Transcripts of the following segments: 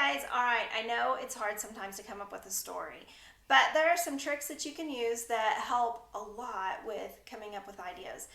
guys, all right, I know it's hard sometimes to come up with a story, but there are some tricks that you can use that help a lot with coming up with ideas.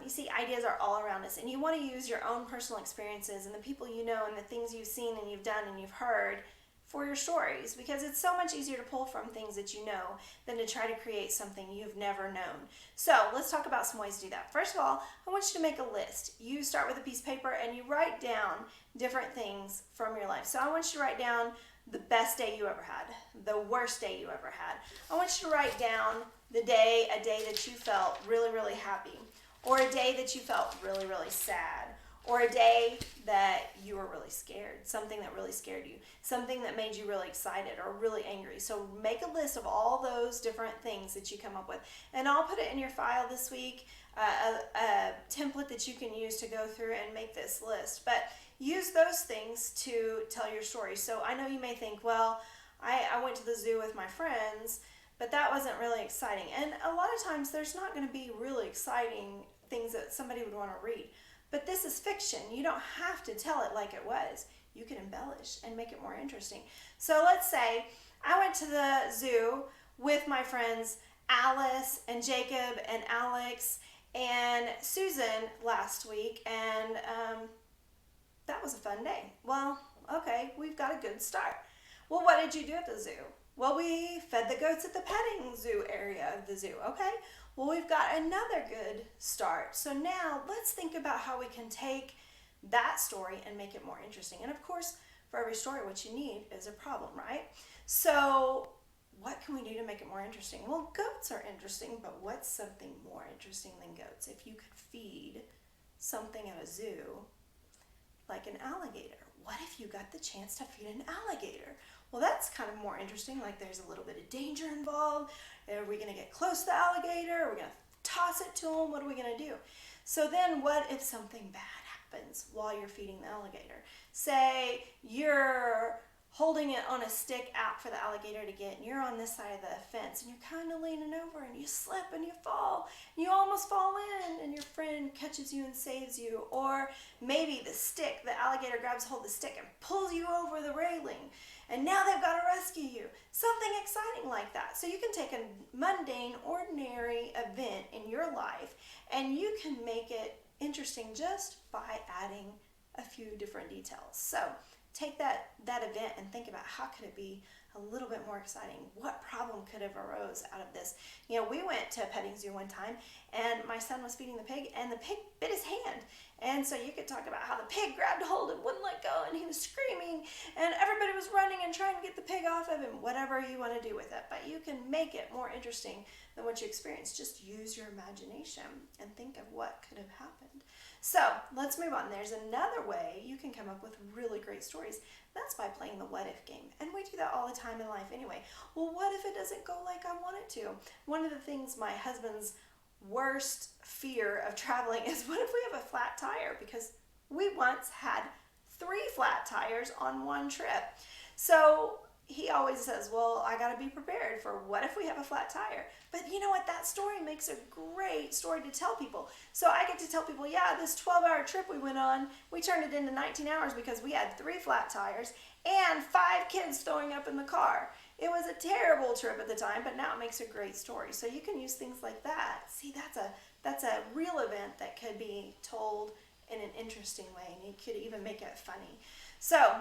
You see, ideas are all around us, and you want to use your own personal experiences and the people you know and the things you've seen and you've done and you've heard for your stories, because it's so much easier to pull from things that you know than to try to create something you've never known. So let's talk about some ways to do that. First of all, I want you to make a list. You start with a piece of paper and you write down different things from your life. So I want you to write down the best day you ever had, the worst day you ever had. I want you to write down a day that you felt really, really happy, or a day that you felt really, really sad, or a day that you were really scared, something that really scared you, something that made you really excited or really angry. So make a list of all those different things that you come up with. And I'll put it in your file this week, a template that you can use to go through and make this list. But use those things to tell your story. So I know you may think, well, I went to the zoo with my friends, but that wasn't really exciting. And a lot of times there's not going to be really exciting things that somebody would want to read. But this is fiction. You don't have to tell it like it was. You can embellish and make it more interesting. So let's say I went to the zoo with my friends Alice and Jacob and Alex and Susan last week, and that was a fun day. Well, okay, we've got a good start. Well, what did you do at the zoo? Well, we fed the goats at the petting zoo area of the zoo, okay? Well, we've got another good start. So now let's think about how we can take that story and make it more interesting. And of course, for every story, what you need is a problem, right? So what can we do to make it more interesting? Well, goats are interesting, but what's something more interesting than goats? If you could feed something at a zoo, like an alligator. What if you got the chance to feed an alligator? Well, that's kind of more interesting. Like, there's a little bit of danger involved. Are we going to get close to the alligator? Are we going to toss it to him? What are we going to do? So then what if something bad happens while you're feeding the alligator? Say you're holding it on a stick out for the alligator to get, and you're on this side of the fence, and you're kind of leaning over, and you slip and you fall, and you almost fall in, and your friend catches you and saves you. Or maybe the stick, the alligator grabs hold of the stick and pulls you over the railing, and now they've got to rescue you. Something exciting like that. So you can take a mundane, ordinary event in your life, and you can make it interesting just by adding a few different details. So take that event and think about how could it be a little bit more exciting? What problem could have arose out of this? You know, we went to a petting zoo one time, and my son was feeding the pig, and the pig bit his hand. And so you could talk about how the pig grabbed hold and wouldn't let go, and he was screaming, and everybody was running and trying to get the pig off of him, whatever you want to do with it. But you can make it more interesting than what you experienced. Just use your imagination and think of what could have happened. So let's move on. There's another way you can come up with really great stories. That's by playing the what if game. And we do that all the time in life anyway. Well, what if it doesn't go like I want it to? One of the things my husband's worst fear of traveling is, what if we have a flat tire? Because we once had 3 flat tires on one trip. So he always says, well, I got to be prepared for what if we have a flat tire? But you know what? That story makes a great story to tell people. So I get to tell people, yeah, this 12-hour trip we went on, we turned it into 19 hours because we had 3 flat tires and 5 kids throwing up in the car. It was a terrible trip at the time, but now it makes a great story. So you can use things like that. See, that's a real event that could be told in an interesting way, and you could even make it funny. So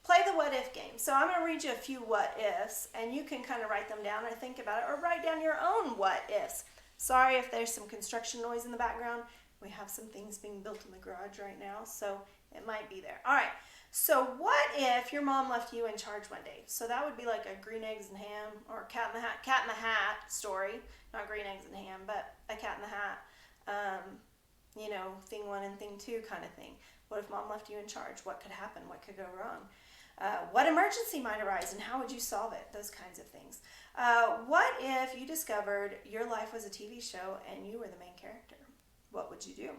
play the what if game. So I'm going to read you a few what ifs, and you can kind of write them down or think about it, or write down your own what ifs. Sorry if there's some construction noise in the background. We have some things being built in the garage right now, so it might be there. All right. So what if your mom left you in charge one day? So that would be like a green eggs and ham, or cat in the hat story. Not green eggs and ham, but a cat in the hat. Thing 1 and thing 2 kind of thing. What if mom left you in charge? What could happen? What could go wrong? What emergency might arise, and how would you solve it? Those kinds of things. What if you discovered your life was a TV show and you were the main character? What would you do?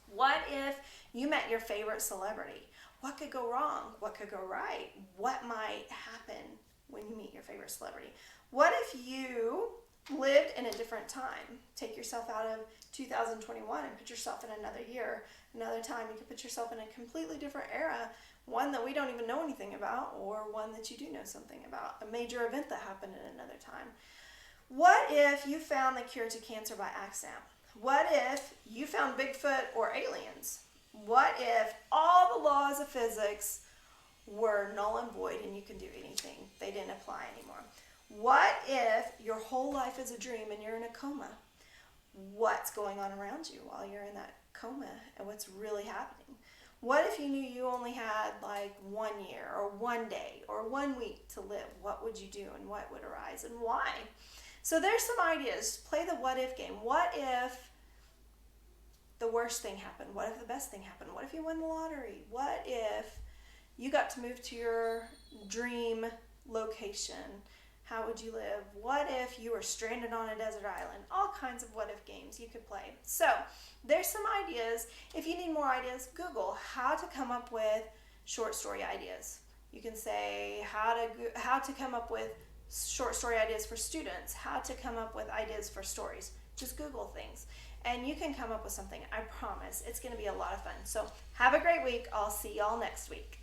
What if you met your favorite celebrity? What could go wrong? What could go right? What might happen when you meet your favorite celebrity? What if you lived in a different time? Take yourself out of 2021 and put yourself in another year, another time. You could put yourself in a completely different era one that we don't even know anything about, or one that you do know something about, a major event that happened at another time. What if you found the cure to cancer by accident? What if you found Bigfoot or aliens? What if all the laws of physics were null and void and you can do anything? They didn't apply anymore. What if your whole life is a dream and you're in a coma? What's going on around you while you're in that coma and what's really happening? What if you knew you only had like 1 year or 1 day or 1 week to live? What would you do and what would arise and why? So there's some ideas. Play the what if game. What if the worst thing happened? What if the best thing happened? What if you won the lottery? What if you got to move to your dream location? How would you live? What if you were stranded on a desert island? All kinds of what if games you could play. So there's some ideas. If you need more ideas, Google how to come up with short story ideas. You can say how to come up with short story ideas for students, how to come up with ideas for stories. Just Google things and you can come up with something. I promise it's going to be a lot of fun. So have a great week. I'll see y'all next week.